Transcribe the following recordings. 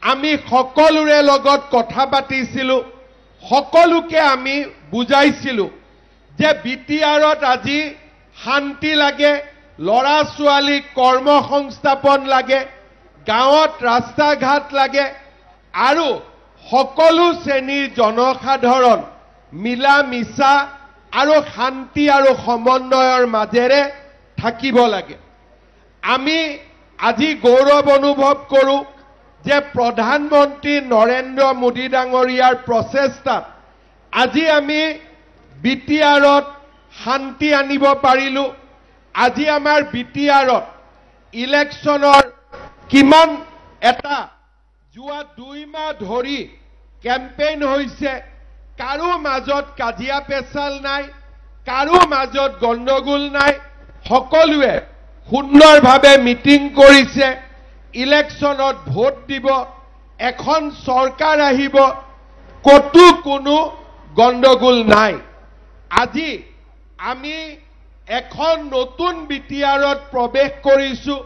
আমি সকলোৰে লগত কথা পাতিছিলোঁ সকলোকে আমি বুজাইছিলোঁ যে বিটিআৰত আজি শান্তি লাগে লৰা ছোৱালী কৰ্মসংস্থাপন লাগে গাঁৱত ৰাস্তা ঘাট লাগে আৰু সকলো শ্ৰেণীৰ জনসাধাৰণ মিলা মিছা আৰু শান্তি আৰু সমন্বয়ৰ মাজেৰে থাকিব লাগে আমি আজি গৌৰৱ অনুভৱ কৰোঁ যে প্ৰধানমন্ত্ৰী নৰেন্দ্ৰ মোদী ডাঙৰীয়াৰ প্ৰচেষ্টাত আজি আমি বিটিআৰত শান্তি আনিব পাৰিলোঁ আজি আমাৰ বিটিআৰত ইলেকশ্যনৰ কিমান এটা যোৱা 2 মাহ ধৰি কেম্পেইন হৈছে কাৰো মাজত কাজিয়া পেচাল নাই কাৰো মাজত গণ্ডগোল নাই সকলোৱে সুন্দৰভাৱে মিটিং কৰিছে ইলেকশ্যনত ভোট দিব এখন চৰকাৰ আহিব কতো কোনো গণ্ডগোল নাই আজি আমি এখন নতুন বিটিআৰত প্ৰৱেশ কৰিছোঁ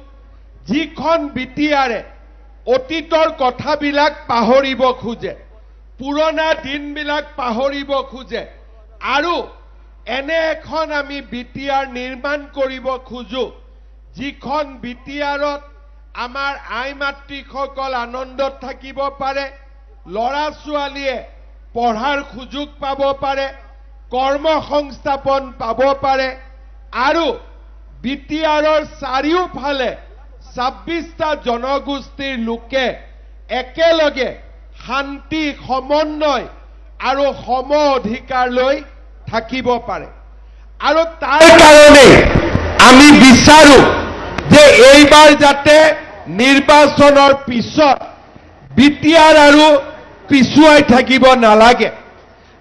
যিখন বিটিআৰে অতীতৰ কথাবিলাক পাহৰিব খোজে পুৰণা দিনবিলাক পাহৰিব খোজে আৰু এনে এখন আমি বিটিআৰ নিৰ্মাণ কৰিব খোজো যিখন বিটিআৰত আমাৰ আই মাতৃসকল আনন্দত থাকিব পাৰে লৰা ছোৱালীয়ে পঢ়াৰ সুযোগ পাব পাৰে কৰ্মসংস্থাপন পাব পাৰে আৰু বিটিআৰৰ চাৰিওফালে 26টা জনগোষ্ঠীৰ লোকে একেলগে শান্তি সমন্বয় আৰু সম অধিকাৰ লৈ থাকিব পাৰে আৰু তাৰ কাৰণে আমি বিচাৰো যে এইবাৰ যাতে নিৰ্বাচনৰ পিছত বিটিআৰ আৰু পিছুৱাই থাকিব নালাগে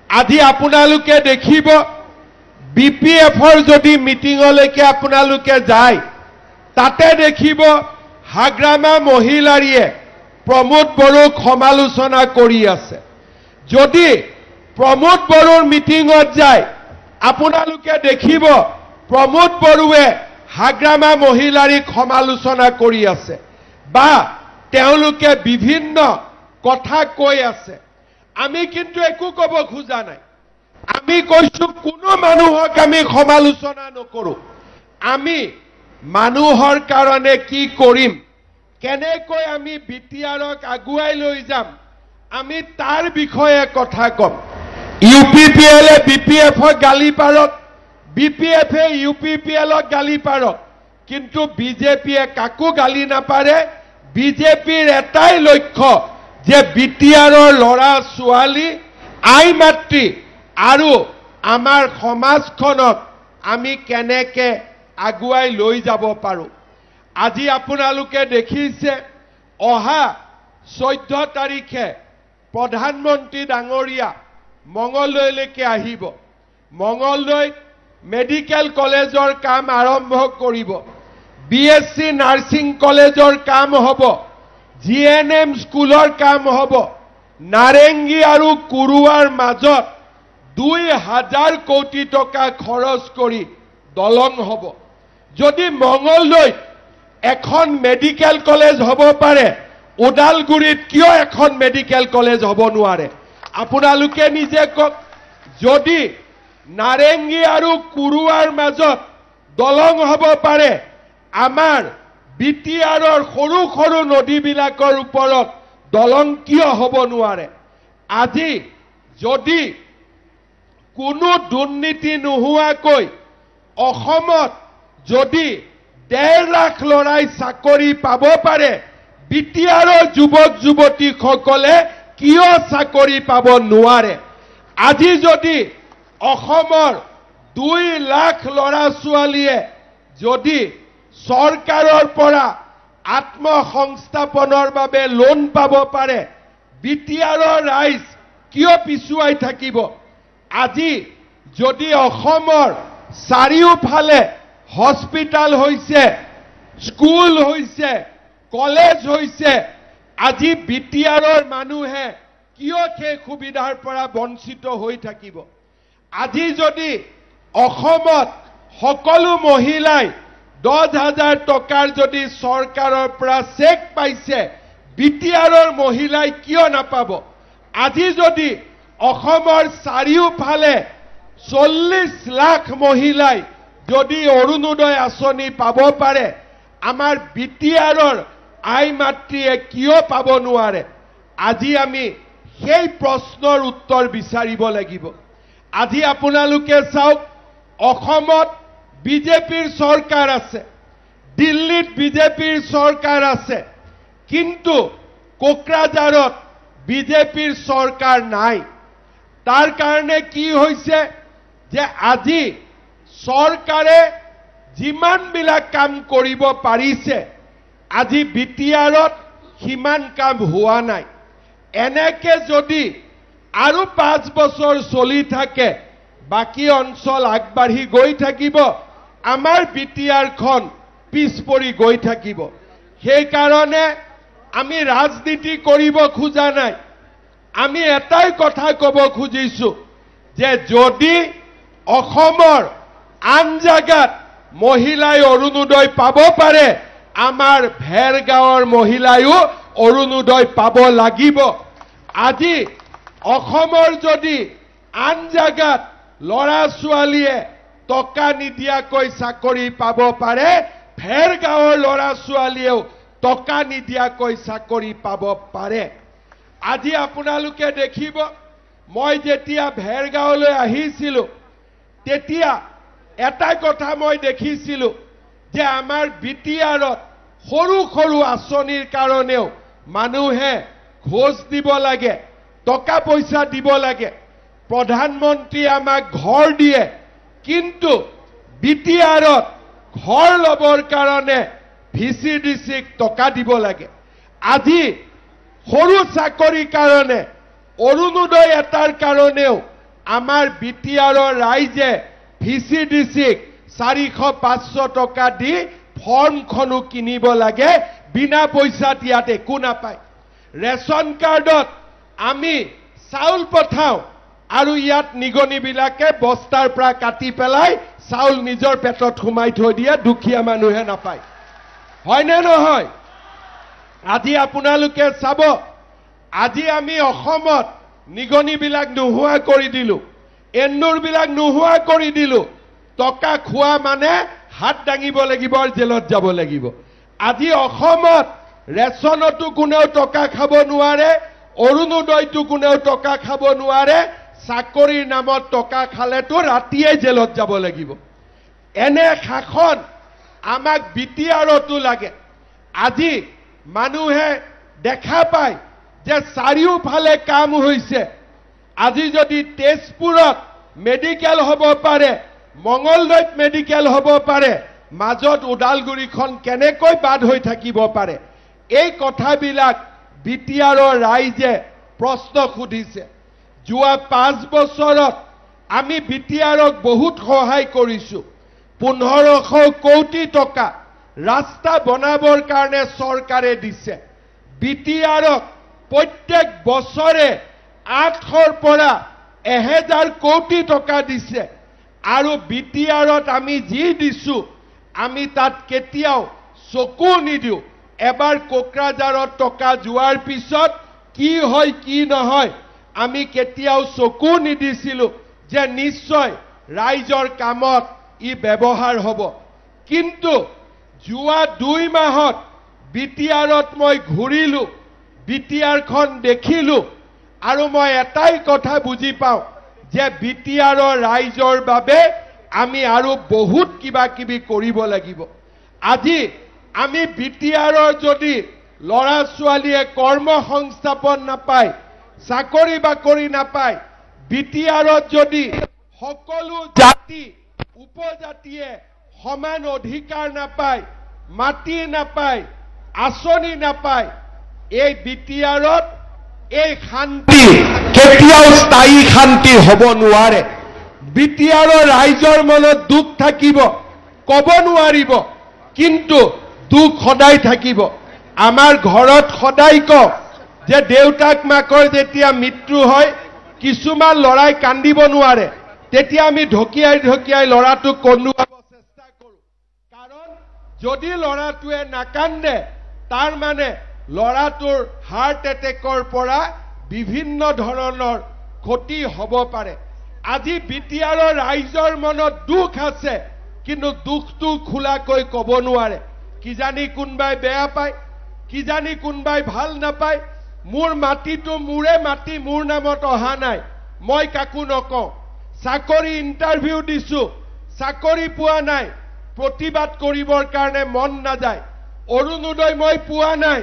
আজি আপোনালোকে দেখিব বিপিএফৰ যদি মিটিঙলৈকে আপোনালোকে যায় তাতে দেখিব হাগ্ৰামা মহিলাৰীয়ে প্ৰমোদ বড়োক সমালোচনা কৰি আছে যদি প্ৰমোদ বড়োৰ মিটিঙত যায় আপোনালোকে দেখিব প্ৰমোদ বড়োৱে হাগ্ৰামা মহিলাৰীক সমালোচনা কৰি আছে বা তেওঁলোকে বিভিন্ন কথা কৈ আছে আমি কিন্তু একো ক'ব খোজা নাই আমি কৈছো কোনো মানুহক আমি সমালোচনা নকৰো আমি মানুহৰ কাৰণে কি কৰিম কেনেকৈ আমি বিটিআৰক আগুৱাই লৈ যাম আমি তাৰ বিষয়ে কথা কম ইউপিপিএলে বিপিএফক গালি পাৰক বিপিএফে ইউপিপিএলক গালি পাৰক কিন্তু বিজেপিয়ে কাকো গালি নাপাৰে বিজেপিৰ এটাই লক্ষ্য যে বিটিআৰৰ লৰা ছোৱালী আই মাতৃ আৰু আমাৰ সমাজখনক আমি কেনেকে আগুৱাই লৈ যাব পাৰো আজি আপোনালোকে দেখিছে অহা 14 তাৰিখে প্ৰধানমন্ত্ৰী ডাঙৰীয়া মঙলদৈলৈকে আহিব মঙলদৈত মেডিকেল কলেজৰ কাম আৰম্ভ কৰিব বিএসসি নাৰ্ছিং কলেজৰ কাম হ'ব জিএনএম স্কুলৰ কাম হ'ব নাৰেংগী আৰু কুৰুৱাৰ মাজত 2000 কোটি টকা খৰচ কৰি দলং হ'ব যদি মঙলদৈত এখন মেডিকেল কলেজ হ'ব পাৰে ওদালগুৰিত কিয় এখন মেডিকেল কলেজ হ'ব নোৱাৰে আপোনালোকে নিজে কক যদি নাৰেংগী আৰু কুৰুৱাৰ মাজত দলং হ'ব পাৰে আমাৰ বিটিআৰৰ সৰু সৰু নদীবিলাকৰ ওপৰত দলং কিয় হ'ব নোৱাৰে আজি যদি কোনো দুৰ্নীতি নোহোৱাকৈ অসমত যদি 1.5 লাখ লৰাই চাকৰি পাব পাৰে বিটিআৰৰ যুৱক যুৱতীসকলে কিয় চাকৰি পাব নোৱাৰে আজি যদি অসমৰ 2 লাখ লৰা ছোৱালীয়ে যদি চৰকাৰৰ পৰা আত্মসংস্থাপনৰ বাবে লোন পাব পাৰে বিটিআৰৰ ৰাইজ কিয় পিছুৱাই থাকিব আজি যদি অসমৰ চাৰিওফালে হস্পিটাল হৈছে স্কুল হৈছে কলেজ হৈছে আজি বিটিআৰৰ মানুহে কিয় সেই সুবিধাৰ পৰা বঞ্চিত হৈ থাকিব আজি যদি অসমত সকলো মহিলাই 10,000 টকাৰ যদি চৰকাৰৰ পৰা চেক পাইছে বিটিআৰৰ মহিলাই কিয় নাপাব আজি যদি অসমৰ চাৰিওফালে 40 লাখ মহিলাই যদি অৰুণোদয় আঁচনি পাব পাৰে আমাৰ বিটিআৰৰ আই মাতৃয়ে কিয় পাব নোৱাৰে আজি আমি সেই প্ৰশ্নৰ উত্তৰ বিচাৰিব লাগিব আজি আপোনালোকে চাওক অসমত বিজেপিৰ চৰকাৰ আছে দিল্লীত বিজেপিৰ চৰকাৰ আছে কিন্তু কোকৰাঝাৰত বিজেপিৰ চৰকাৰ নাই তাৰ কাৰণে কি হৈছে যে আজি চৰকাৰে যিমানবিলাক কাম কৰিব পাৰিছে আজি বিটিআৰত সিমান কাম হোৱা নাই এনেকে যদি আৰু 5 বছৰ চলি থাকে বাকি অঞ্চল আগবাঢ়ি গৈ থাকিব আমাৰ বিটিআৰখন পিছ পৰি গৈ থাকিব সেই কাৰণে আমি ৰাজনীতি কৰিব খোজা নাই আমি এটাই কথা ক'ব খুজিছো যে যদি অসমৰ আন জাগাত মহিলাই অৰুণোদয় পাব পাৰে আমাৰ ভেৰগাঁৱৰ মহিলাইও অৰুণোদয় পাব লাগিব আজি অসমৰ যদি আন জাগাত লৰা ছোৱালীয়ে টকা নিদিয়াকৈ চাকৰি পাব পাৰে ভেৰগাঁৱৰ লৰা ছোৱালীয়েও টকা নিদিয়াকৈ চাকৰি পাব পাৰে আজি আপোনালোকে দেখিব মই যেতিয়া ভেৰগাঁৱলৈ আহিছিলো তেতিয়া এটা কথা মই দেখিছিলো যে আমাৰ বিটিআৰত সৰু সৰু আঁচনিৰ কাৰণেও মানুহে ঘোষ দিব লাগে টকা পইচা দিব লাগে প্ৰধানমন্ত্ৰী আমাক ঘৰ দিয়ে কিন্তু বিটিআৰত ঘৰ লবৰ কাৰণে ভিচিডিচিক টকা দিব লাগে আজি সৰু চাকৰিৰ কাৰণে অৰুণোদয় এটাৰ কাৰণেও আমাৰ বিটিআৰৰ ৰাইজে ভিচিডিচিক 400-500 টকা দি ফৰ্মখনো কিনিব লাগে বিনা পইচাত ইয়াত একো নাপায় ৰেচন কাৰ্ডত আমি চাউল পঠাও আৰু ইয়াত নিগনিবিলাকে বস্তাৰ পৰা কাটি পেলাই চাউল নিজৰ পেটত সোমাই থৈ দিয়ে দুখীয়া মানুহে নাপায় হয় নে নহয় আজি আপোনালোকে চাব আজি আমি অসমত নিগনিবিলাক নোহোৱা কৰি দিলো এন্নুৰবিলাক নোহোৱা কৰি দিলো টকা খোৱা মানে হাত দাঙিব লাগিব আৰু জেলত যাব লাগিব আজি অসমত ৰেচনতো কোনেও টকা খাব নোৱাৰে অৰুণোদয়তো কোনেও টকা খাব নোৱাৰে চাকৰিৰ নামত টকা খালেতো ৰাতিয়ে জেলত যাব লাগিব এনে শাসন আমাক বিটিআৰতো লাগে আজি মানুহে দেখা পায় যে চাৰিওফালে কাম হৈছে আজি যদি তেজপুৰত মেডিকেল হ'ব পাৰে মঙ্গলদৈত মেডিকেল হ'ব পাৰে মাজত ওদালগুৰিখন কেনেকৈ বাদ হৈ থাকিব পাৰে এই কথাবিলাক বিটিআৰৰ ৰাইজে প্ৰশ্ন সুধিছে যোৱা 5 বছৰত আমি বিটিআৰক বহুত সহায় কৰিছো 1500 কোটি টকা ৰাস্তা বনাবৰ কাৰণে চৰকাৰে দিছে বিটিআৰক প্ৰত্যেক বছৰে 800 পৰা 1000 কোটি টকা দিছে আৰু বিটিআৰত আমি যি দিছো আমি তাত কেতিয়াও চকু নিদিও এবাৰ কোকৰাঝাৰত টকা যোৱাৰ পিছত কি হয় কি নহয় আমি কেতিয়াও চকু নিদিছিলো যে নিশ্চয় ৰাইজৰ কামত ই ব্যৱহাৰ হ'ব কিন্তু যোৱা 2 মাহত বিটিআৰত মই ঘূৰিলো বিটিআৰখন দেখিলো আৰু মই এটাই কথা বুজি পাওঁ যে বিটিআৰৰ ৰাইজৰ বাবে আমি আৰু বহুত কিবা কিবি কৰিব লাগিব আজি আমি বিটিআৰৰ যদি লৰা ছোৱালীয়ে কৰ্ম সংস্থাপন নাপায় চাকৰি বাকৰি নাপায় বিটিআৰত যদি সকলো জাতি উপজাতিয়ে সমান অধিকাৰ নাপায় মাটি নাপায় আঁচনি নাপায় এই বিটিআৰত এই শান্তি কেতিয়াও স্থায়ী শান্তি হ'ব নোৱাৰে বিটিআৰৰ ৰাইজৰ মনত দুখ থাকিব ক'ব নোৱাৰিব কিন্তু দুখ সদায় থাকিব আমাৰ ঘৰত সদায় কওঁ যে দেউতাক মাকৰ যেতিয়া মৃত্যু হয় কিছুমান লৰাই কান্দিব নোৱাৰে তেতিয়া আমি ঢকিয়াই ঢকিয়াই লৰাটোক কন্দুৱাব চেষ্টা কৰোঁ কাৰণ যদি লৰাটোৱে নাকান্দে তাৰ মানে লৰাটোৰ হাৰ্ট এটেকৰ পৰা বিভিন্ন ধৰণৰ ক্ষতি হ'ব পাৰে আজি বিটিআৰৰ ৰাইজৰ মনত দুখ আছে কিন্তু দুখটো খোলাকৈ ক'ব নোৱাৰে কিজানি কোনবাই বেয়া পায় কিজানি কোনবাই ভাল নাপায় মোৰ মাটিটো মোৰে মাটি মোৰ নামত অহা নাই মই কাকো নকওঁ চাকৰি ইন্টাৰভিউ দিছো চাকৰি পোৱা নাই প্ৰতিবাদ কৰিবৰ কাৰণে মন নাযায় অৰুণোদয় মই পোৱা নাই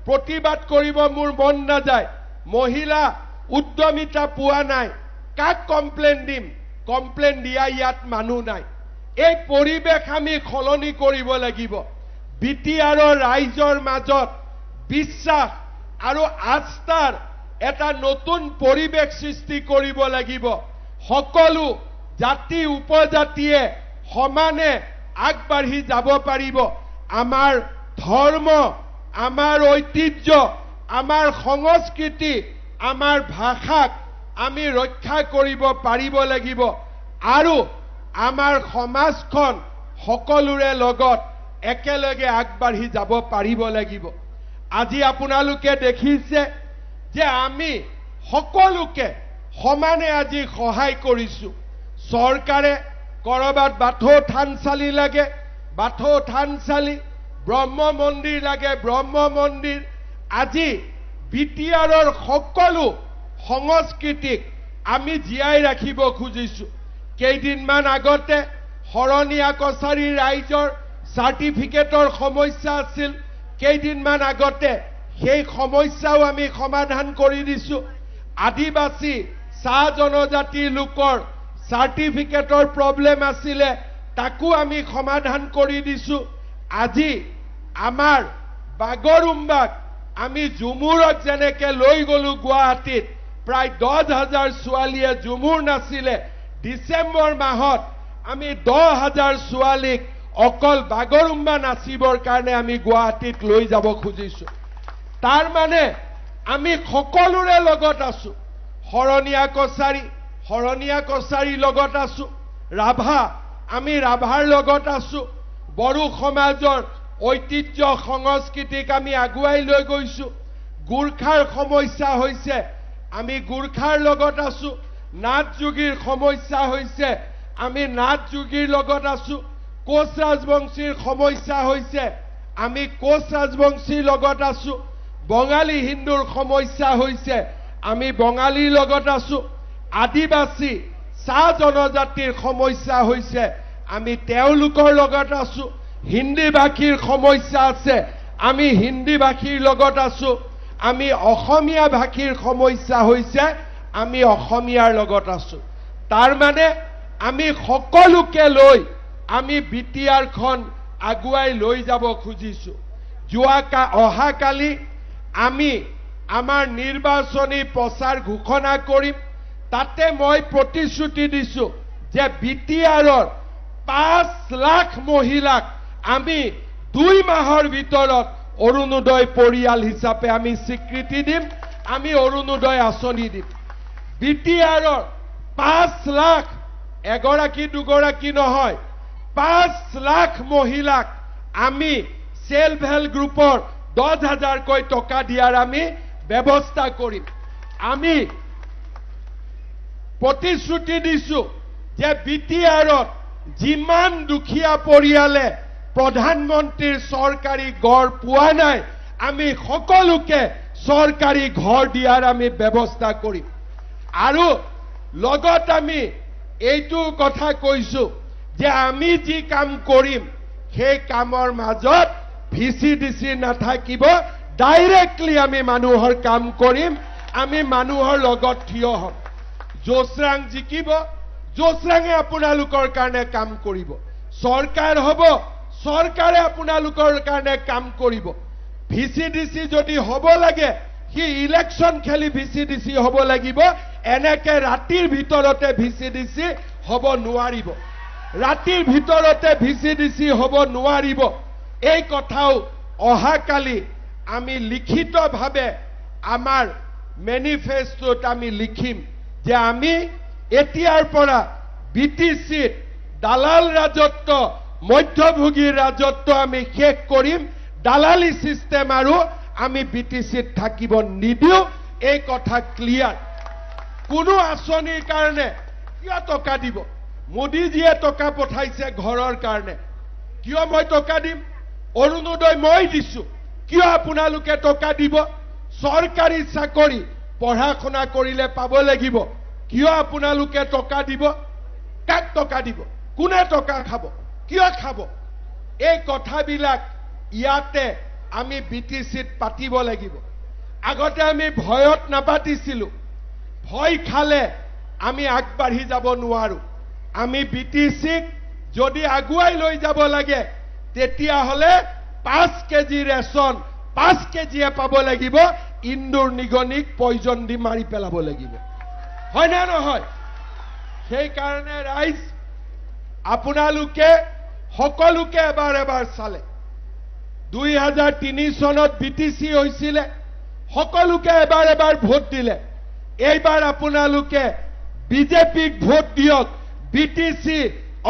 প্ৰতিবাদ কৰিব মোৰ মন নাযায় মহিলা উদ্যমিতা পোৱা নাই কাক কমপ্লেইন দিম কমপ্লেইন দিয়া ইয়াত মানুহ নাই এই পৰিবেশ আমি খলনি কৰিব লাগিব বিটিআৰৰ ৰাইজৰ মাজত বিশ্বাস আৰু আস্থাৰ এটা নতুন পৰিবেশ সৃষ্টি কৰিব লাগিব সকলো জাতি উপজাতিয়ে সমানে আগবাঢ়ি যাব পাৰিব আমাৰ ধৰ্ম আমাৰ ঐতিহ্য আমাৰ সংস্কৃতি আমাৰ ভাষাক আমি ৰক্ষা কৰিব পাৰিব লাগিব আৰু আমাৰ সমাজখন সকলোৰে লগত একেলগে আগবাঢ়ি যাব পাৰিব লাগিব আজি আপোনালোকে দেখিছে যে আমি সকলোকে সমানে আজি সহায় কৰিছো চৰকাৰে কৰবাত বাথৌ থানচালি লাগে বাথৌ থানচালি ব্ৰহ্ম মন্দিৰ লাগে ব্ৰহ্ম মন্দিৰ আজি বিটিআৰৰ সকলো সংস্কৃতিক আমি জীয়াই ৰাখিব খুজিছো কেইদিনমান আগতে শৰণীয়া কছাৰী ৰাইজৰ সাৰ্টিফিকেটৰ সমস্যা আছিল কেইদিনমান আগতে সেই সমস্যাও আমি সমাধান কৰি দিছো আদিবাসী চাহ জনজাতিৰ লোকৰ সাৰ্টিফিকেটৰ প্ৰবলেম আছিলে তাকো আমি সমাধান কৰি দিছো আজি আমাৰ বাগৰুম্বাক আমি ঝুমুৰক যেনেকে লৈ গলো গুৱাহাটীত প্ৰায় 10,000 ছোৱালীয়ে ঝুমুৰ নাছিলে ডিসেম্বৰ মাহত আমি 10,000 ছোৱালীক অকল বাগৰুম্বা নাচিবৰ কাৰণে আমি গুৱাহাটীত লৈ যাব খুজিছো তাৰ মানে আমি সকলোৰে লগত আছো শৰণীয়া কছাৰী লগত আছো ৰাভা আমি ৰাভাৰ লগত আছো বড়ো সমাজৰ ঐতিহ্য সংস্কৃতিক আমি আগুৱাই লৈ গৈছো গুৰখাৰ সমস্যা হৈছে আমি গুৰখাৰ লগত আছো নাথ যোগীৰ সমস্যা হৈছে আমি নাথ যোগীৰ লগত আছো কোচ ৰাজবংশীৰ সমস্যা হৈছে আমি কোচ ৰাজবংশীৰ লগত আছো বঙালী হিন্দুৰ সমস্যা হৈছে আমি বঙালীৰ লগত আছো আদিবাসী চাহ জনজাতিৰ সমস্যা হৈছে আমি তেওঁলোকৰ লগত আছো হিন্দী ভাষীৰ সমস্যা আছে আমি হিন্দী ভাষীৰ লগত আছো আমি অসমীয়া ভাষীৰ সমস্যা হৈছে আমি অসমীয়াৰ লগত আছো তাৰ মানে আমি সকলোকে লৈ আমি বিটিআৰখন আগুৱাই লৈ যাব খুজিছো অহাকালি আমি আমাৰ নিৰ্বাচনী প্ৰচাৰ ঘোষণা কৰিম তাতে মই প্ৰতিশ্ৰুতি দিছো যে বিটিআৰৰ 5 লাখ মহিলাক আমি 2 মাহৰ ভিতৰত অৰুণোদয় পৰিয়াল হিচাপে আমি স্বীকৃতি দিম আমি অৰুণোদয় আঁচনি দিম বিটিআৰৰ 5 লাখ এগৰাকী দুগৰাকী নহয় 5 লাখ মহিলাক আমি সেলফ হেল্প গ্ৰুপৰ 10,000 কৈ টকা দিয়াৰ আমি ব্যৱস্থা কৰিম আমি প্ৰতিশ্ৰুতি দিছো যে বিটিআৰত যিমান দুখীয়া পৰিয়ালে প্ৰধানমন্ত্ৰীৰ চৰকাৰী ঘৰ পোৱা নাই আমি সকলোকে চৰকাৰী ঘৰ দিয়াৰ আমি ব্যৱস্থা কৰিম আৰু লগত আমি এইটো কথা কৈছো যে আমি যি কাম কৰিম সেই কামৰ মাজত ভিচিডিসি নাথাকিব ডাইৰেক্টলি আমি মানুহৰ কাম কৰিম আমি মানুহৰ লগত থিয় হ'ম জোসৰাং জিকিব জোসৰাঙে আপোনালোকৰ কাৰণে কাম কৰিব চৰকাৰ হ'ব চৰকাৰে আপোনালোকৰ কাৰণে কাম কৰিব ভিচিডিসি যদি হ'ব লাগে হি ইলেকশন খেলি ভিচিডিসি হ'ব লাগিব এনেকে ৰাতিৰ ভিতৰতে ভিচিডিসি হ'ব নোৱাৰিব ৰাতিৰ ভিতৰতে ভিচিডিসি হ'ব নোৱাৰিব এই কথাও অহাকালি আমি লিখিতভাৱে আমাৰ মেনিফেস্টোত আমি লিখিম যে আমি এতিয়াৰ পৰা বিটিচিত দালাল ৰাজত্ব মধ্যভোগীৰ ৰাজত্ব আমি শেষ কৰিম দালালি সিস্টেম আৰু আমি বিটিচিত থাকিব নিদিও এই কথা ক্লিয়াৰ কোনো আঁচনিৰ কাৰণে কিয় টকা দিব মোদীজীয়ে টকা পঠাইছে ঘৰৰ কাৰণে কিয় মই টকা দিম অৰুণোদয় মই দিছো কিয় আপোনালোকে টকা দিব চৰকাৰী চাকৰি পঢ়া শুনা কৰিলে পাব লাগিব কিয় আপোনালোকে টকা দিব কাক টকা দিব কোনে টকা খাব কিয় খাব এই কথাবিলাক ইয়াতে আমি বিটিচিত পাতিব লাগিব আগতে আমি ভয়ত নাপাতিছিলো ভয় খালে আমি আগবাঢ়ি যাব নোৱাৰো আমি বিটিচিক যদি আগুৱাই লৈ যাব লাগে তেতিয়া হলে 5 কেজি ৰেচন 5 কেজিয়ে পাব লাগিব ইন্দুৰ নিগনিক পয়জন দি মাৰি পেলাব লাগিব হয় না নহয় সেই কাৰণে ৰাইজ আপোনালোকে সকলোকে এবাৰ চালে 2003 চনত বিটিচি হৈছিল সকলোকে এবাৰ ভোট দিলে এইবাৰ আপোনালোকে বিজেপিক ভোট দিয়ক বিটিচি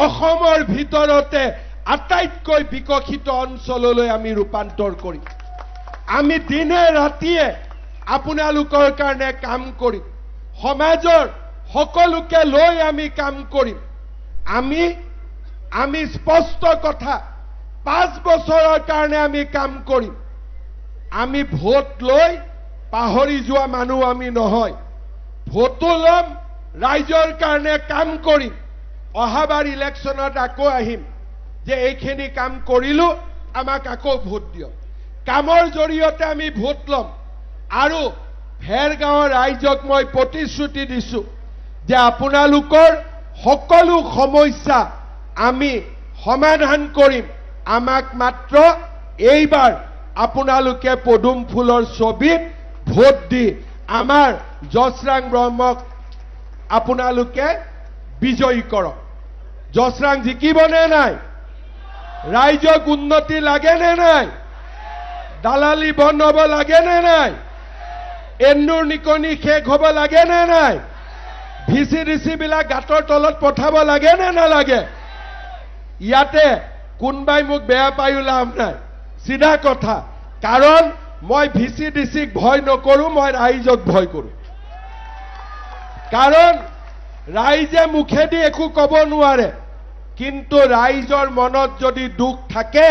অসমৰ ভিতৰতে আটাইতকৈ বিকশিত অঞ্চললৈ আমি ৰূপান্তৰ কৰিম আমি দিনে ৰাতিয়ে আপোনালোকৰ কাৰণে কাম কৰিম সমাজৰ সকলোকে লৈ আমি কাম কৰিম আমি স্পষ্ট কথা 5 বছৰৰ কাৰণে আমি কাম কৰিম আমি ভোট লৈ পাহৰি যোৱা মানুহ আমি নহয় ভোটো লম ৰাইজৰ কাৰণে কাম কৰিম অহাবাৰ ইলেকশ্যনত আকৌ আহিম যে এইখিনি কাম কৰিলো আমাক আকৌ ভোট দিয়ক কামৰ জৰিয়তে আমি ভোট লম আৰু ভেৰগাঁৱৰ ৰাইজক মই প্ৰতিশ্ৰুতি দিছো যে আপোনালোকৰ সকলো সমস্যা আমি সমাধান কৰিম আমাক মাত্ৰ এইবাৰ আপোনালোকে পদুম ফুলৰ ছবিত ভোট দি আমাৰ জছৰাং ব্ৰহ্মক আপোনালোকে বিজয়ী কৰক জছৰাং জিকিবনে নাই ৰাইজক উন্নতি লাগে নে নাই দালালি বন্ধ হ'ব লাগে নে নাই এন্দুৰ নিকনি শেষ হ'ব লাগে নে নাই ভিচিডিচি বিলাক গাঁতৰ তলত পঠাব লাগে নে নালাগে ইয়াতে কোনবাই মোক বেয়া পায়ো লাভ নাই সিধা কথা কাৰণ মই ভিচিডিচিক ভয় নকৰো মই ৰাইজক ভয় কৰো কাৰণ ৰাইজে মুখেদি একো ক'ব নোৱাৰে কিন্তু ৰাইজৰ মনত যদি দুখ থাকে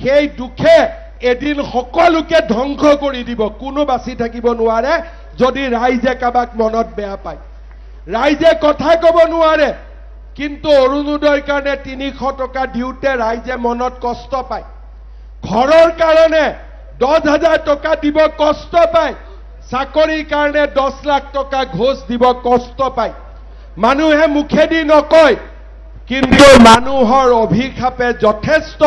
সেই দুখে এদিন সকলোকে ধ্বংস কৰি দিব কোনো বাচি থাকিব নোৱাৰে যদি ৰাইজে কাবাক মনত বেয়া পায় ৰাইজে কথা ক'ব নোৱাৰে কিন্তু অৰুণোদয়ৰ কাৰণে 300 টকা দিওতে ৰাইজে মনত কষ্ট পায় ঘৰৰ কাৰণে 10,000 টকা দিব কষ্ট পায় চাকৰিৰ কাৰণে 10 লাখ টকা ঘোষ দিব কষ্ট পায় মানুহে মুখেদি নকয় কিন্তু মানুহৰ অভিশাপে যথেষ্ট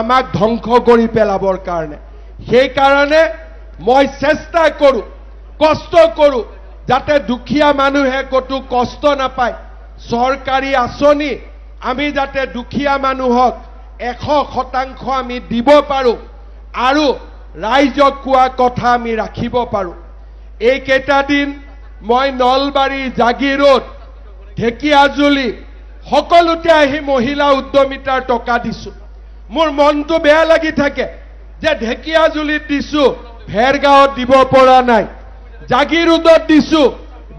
আমাক ধ্বংস কৰি পেলাবৰ কাৰণে সেই কাৰণে মই চেষ্টা কৰো কষ্ট কৰো যাতে দুখীয়া মানুহে কতো কষ্ট নাপায় চৰকাৰী আঁচনি আমি যাতে দুখীয়া মানুহক 100% আমি দিব পাৰো আৰু ৰাইজক কোৱা কথা আমি ৰাখিব পাৰো এই কেইটা দিন মই নলবাৰী জাগিৰোড ঢেকিয়াজুলি সকলোতে আহি মহিলা উদ্যমিতাৰ টকা দিছো মোৰ মনটো বেয়া লাগি থাকে যে ঢেকিয়াজুলিত দিছো ভেৰগাঁৱত দিব পৰা নাই জাগিৰোডত দিছো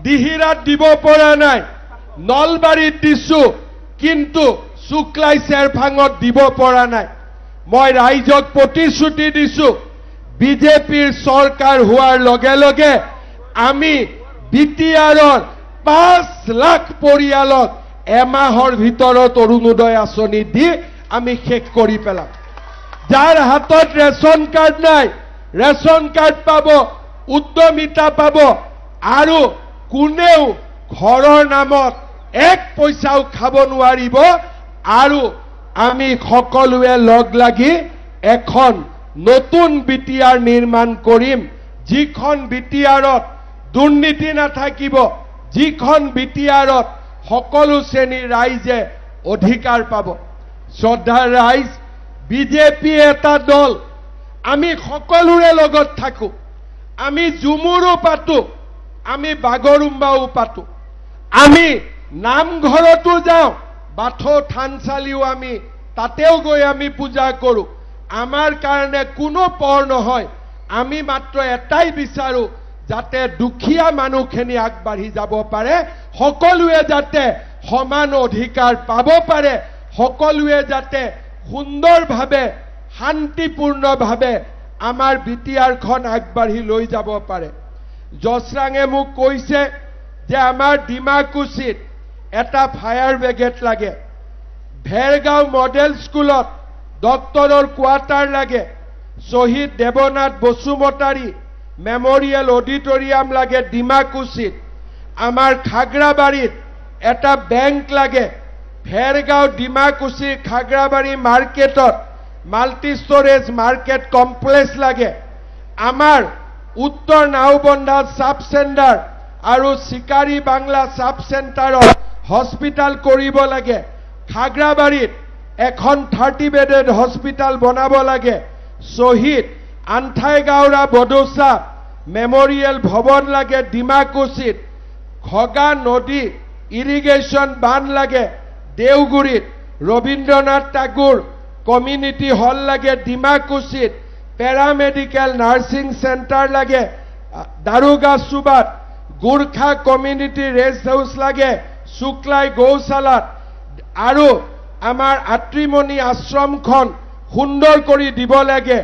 দিহিৰাত দিব পৰা নাই নলবাৰীত দিছো কিন্তু শুক্লাই চেৰফাঙত দিব পৰা নাই মই ৰাইজক প্ৰতিশ্ৰুতি দিছো বিজেপিৰ চৰকাৰ হোৱাৰ লগে লগে আমি বিটিআৰৰ 5 লাখ পৰিয়ালক এমাহৰ ভিতৰত অৰুণোদয় আঁচনি দি আমি শেষ কৰি পেলাম যাৰ হাতত ৰেচন কাৰ্ড নাই ৰেচন কাৰ্ড পাব উদ্যমিতা পাব আৰু কোনেও ঘৰৰ নামত 1 পইচাও খাব নোৱাৰিব আৰু আমি সকলোৱে লগ লাগি এখন নতুন বিটিআৰ নিৰ্মাণ কৰিম যিখন বিটিআৰত দুৰ্নীতি নাথাকিব যিখন বিটিআৰত সকলো শ্ৰেণীৰ ৰাইজে অধিকাৰ পাব শ্ৰদ্ধাৰ ৰাইজ বিজেপি এটা দল আমি সকলোৰে লগত থাকো আমি জুমুৰো পাতো আমি বাগৰুম্বাও পাতো আমি নামঘৰতো যাওঁ বাথৌ থানচালিও আমি তাতেও গৈ আমি পূজা কৰো আমাৰ কাৰণে কোনো পৰ নহয় আমি মাত্ৰ এটাই বিচাৰো যাতে দুখীয়া মানুহখিনি আগবাঢ়ি যাব পাৰে, সকলোৱে যাতে সমান অধিকাৰ পাব পাৰে, সকলোৱে যাতে সুন্দৰভাৱে শান্তিপূৰ্ণভাৱে আমাৰ বিটিআৰখন আগবাঢ়ি লৈ যাব পাৰে। জছৰাঙে মোক কৈছে যে আমাৰ ডিমাকুছিত এটা ফায়াৰ ব্ৰিগেড লাগে, ভেৰগাঁও মডেল স্কুলত ডক্টৰৰ কোৱাৰ্টাৰ লাগে, শ্বহীদ দেৱনাথ বসুমতাৰী মেমৰিয়েল অডিটৰিয়াম লাগে ডিমাকুছিত, আমাৰ খাগ্ৰাবাৰীত এটা বেংক লাগে, ভেৰগাঁও ডিমাকুছি খাগ্ৰাবাৰী মাৰ্কেটত মাল্টি ষ্টৰেজ মাৰ্কেট কমপ্লেক্স লাগে, আমাৰ উত্তৰ নাওবন্ধা সাব চেণ্টাৰ আৰু চিকাৰী বাংলা সাব চেণ্টাৰত হস্পিটাল কৰিব লাগে, খাগ্ৰাবাৰীত এখন 30 বেডেড হস্পিটাল বনাব লাগে, শ্বহীদ আন্থাইগাঁওৰা বডোচা মেমৰিয়েল ভৱন লাগে ডিমাকুছিত, খগা নদী ইৰিগেশ্যন বান্ধ লাগে দেওগুৰিত, ৰবীন্দ্ৰনাথ ঠাকুৰ কমিউনিটি হল লাগে ডিমাকুছিত, পেৰামেডিকেল নাৰ্ছিং চেণ্টাৰ লাগে দাৰোগা সুবাত, গোৰ্খা কমিউনিটি ৰেষ্ট হাউচ লাগে শুক্লাই গৌশালাত, আৰু আমাৰ আত্ৰিমণি আশ্ৰমখন সুন্দৰ কৰি দিব লাগে,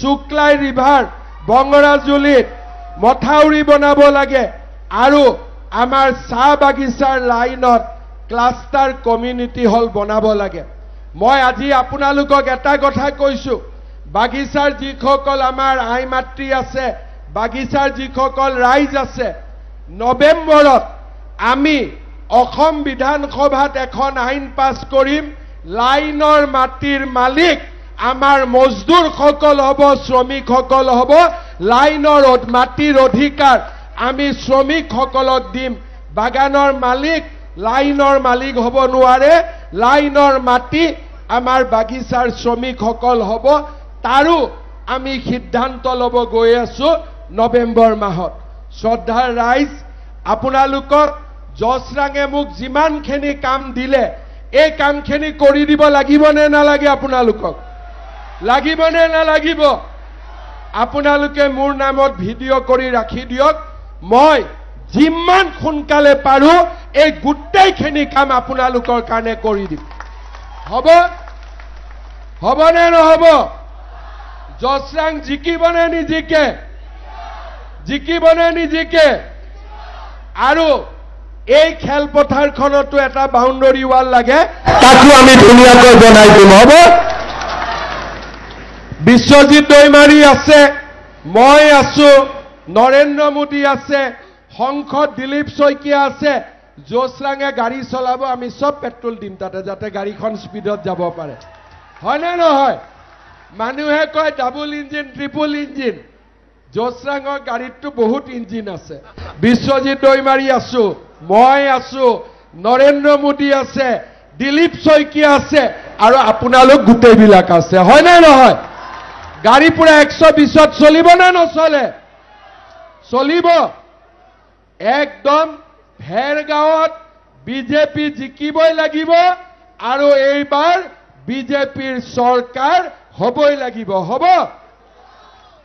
শুক্লাই ৰিভাৰ বংগৰাজুলিত মথাউৰি বনাব লাগে, আৰু আমাৰ চাহ বাগিচাৰ লাইনত ক্লাষ্টাৰ কমিউনিটি হল বনাব লাগে। মই আজি আপোনালোকক এটা কথা কৈছো, বাগিচাৰ যিসকল আমাৰ আই মাতৃ আছে, বাগিচাৰ যিসকল ৰাইজ আছে, নৱেম্বৰত আমি অসম বিধানসভাত এখন আইন পাছ কৰিম, লাইনৰ মাটিৰ মালিক আমাৰ মজদুৰসকল হ'ব, শ্ৰমিকসকল হ'ব, লাইনৰ মাটিৰ অধিকাৰ আমি শ্ৰমিকসকলক দিম, বাগানৰ মালিক লাইনৰ মালিক হ'ব নোৱাৰে, লাইনৰ মাটি আমাৰ বাগিচাৰ শ্ৰমিকসকল হ'ব, তাৰো আমি সিদ্ধান্ত ল'ব গৈ আছো নৱেম্বৰ মাহত। শ্ৰদ্ধাৰ ৰাইজ, আপোনালোকক জছৰাঙে মোক যিমানখিনি কাম দিলে এই কামখিনি কৰি দিব লাগিব নে নালাগে? আপোনালোকক লাগিব নে নালাগিব? আপোনালোকে মোৰ নামত ভিডিঅ' কৰি ৰাখি দিয়ক, মই যিমান সোনকালে পাৰো এই গোটেইখিনি কাম আপোনালোকৰ কাৰণে কৰি দিম। হ'ব হ'বনে নহ'ব? জছৰাং জিকিবনে নিজিকে? জিকিবনে নিজিকে? আৰু এই খেলপথাৰখনতো এটা বাউণ্ডাৰী ৱাল লাগে, তাকো আমি ধুনীয়াকৈ বনাই দিম। হ'ব? বিশ্বজিৎ দৈমাৰী আছে, মই আছো, নৰেন্দ্ৰ মোদী আছে, সংসদ দিলীপ শইকীয়া আছে, জছৰাঙে গাড়ী চলাব, আমি সব পেট্ৰল দিম তাতে, যাতে গাড়ীখন স্পীডত যাব পাৰে। হয়নে নহয়? মানুহে কয় ডাবল ইঞ্জিন ট্ৰিপল ইঞ্জিন, জছৰাঙৰ গাড়ীততো বহুত ইঞ্জিন আছে। বিশ্বজিৎ দৈমাৰী আছো, মই আছো, নৰেন্দ্ৰ মোদী আছে, দিলীপ শইকীয়া আছে, আৰু আপোনালোক গোটেইবিলাক আছে। হয়নে নহয়? গাড়ী পুৰা 120ত চলিব নে নচলে? চলিব। একদম ভেৰগাঁৱত বিজেপি জিকিবই লাগিব, আৰু এইবাৰ বিজেপিৰ চৰকাৰ হ'বই লাগিব। হ'ব?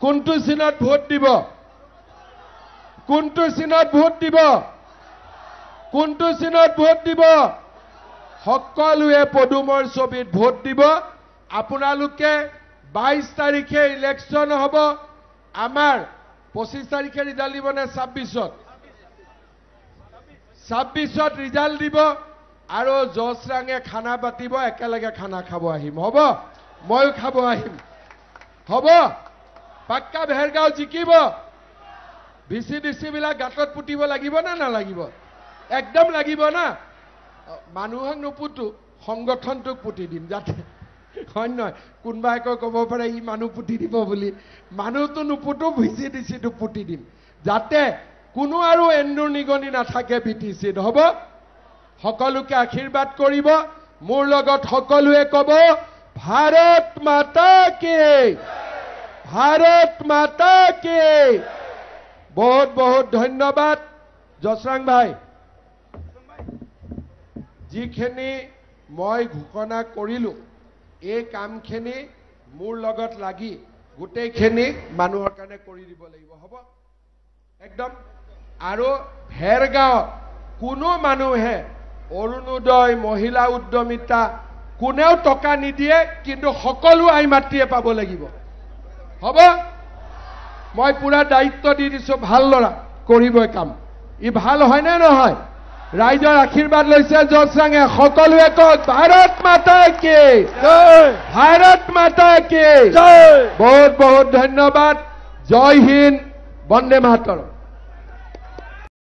কোনটো চিনত ভোট দিব? কোনটো চিনত ভোট দিব? কোনটো চিনত ভোট দিব? সকলোৱে পদুমৰ ছবিত ভোট দিব। আপোনালোকে 22 তাৰিখে ইলেকশ্যন হ'ব, আমাৰ 25 তাৰিখে ৰিজাল্ট দিব নে 26ত? 26ত ৰিজাল্ট দিব, আৰু জছৰাঙে খানা পাতিব, একেলগে খানা খাব আহিম। হ'ব? ময়ো খাব আহিম। হ'ব? পাক্কা ভেৰগাঁও জিকিব। ভিচি বিলাক গাঁতত পুতিব লাগিব নে নালাগিব? একদম লাগিব না? মানুহক নুপুতো, সংগঠনটোক পুতি দিম, যাতে হয় নহয় কোনোবাই ক'ব পাৰে ই মানুহ পুতি দিব বুলি। মানুহটো নুপুতো, ভিচিটো পুতি দিম, যাতে কোনো আৰু এন্দুৰ নিগনি নাথাকে বিটিচিত। হ'ব? সকলোকে আশীৰ্বাদ কৰিব, মোৰ লগত সকলোৱে ক'ব ভাৰত মাতা কি, ভাৰত মাতা কি। বহুত বহুত ধন্যবাদ জছৰাং ভাই। যিখিনি মই ঘোষণা কৰিলো, এই কামখিনি মোৰ লগত লাগি গোটেইখিনি মানুহৰ কাৰণে কৰি দিব লাগিব হ'ব একদম আৰু ভেৰগাঁও কোনো মানুহে অৰুণোদয় মহিলা উদ্যমিতা কোনেও টকা নিদিয়ে কিন্তু সকলো আই মাতৃয়ে পাব লাগিব হ'ব মই পুৰা দায়িত্ব দি দিছো ভাল লৰা কৰিবই কাম ই ভাল হয় নে নহয় ৰাইজৰ আশীৰ্বাদ লৈছে জছৰাঙে সকলোৱে কওক ভাৰত মাতা কি জয় ভাৰত মাতা কি জয় বহুত বহুত ধন্যবাদ জয় হিন্দ বন্দে মাতৰম